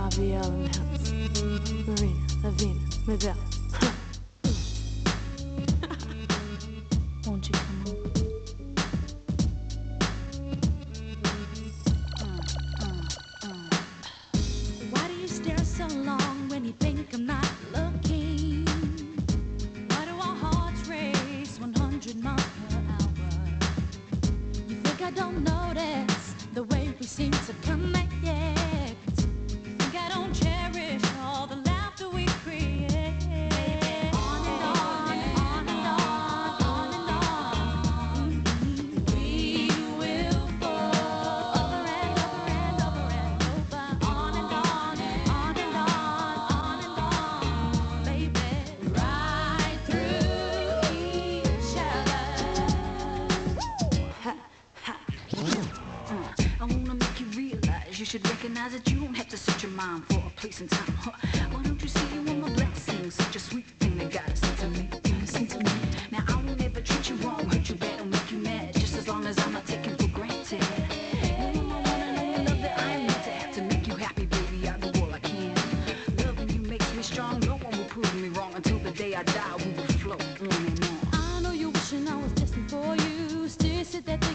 Ma-v-elle in the house. Marina, Lavina, MaVelle. Won't you come over? Why do you stare so long when you think I'm not looking? Why do our hearts race 100 miles per hour? You think I don't notice the way we seem to connect? You think I don't cherish all the laughter we create? On and on and on and on, on and on. We will fall over and over and over and over. On and on and on and on and on, baby. Right through each other. I wanna make you realize you should recognize that you don't have to search your mind for a place and time. Why don't you see you in my blessings? Such a sweet thing that God sent to me. Listen to me. Now I won't ever treat you wrong, hurt you bad, or make you mad, just as long as I'm not taken for granted. You're my one and only love that I am meant to have to make you happy, baby. I do all I can. Loving you makes me strong. No one will prove me wrong until the day I die. We will float on and on. I know you're wishing I was destined for you. Still sit there thinking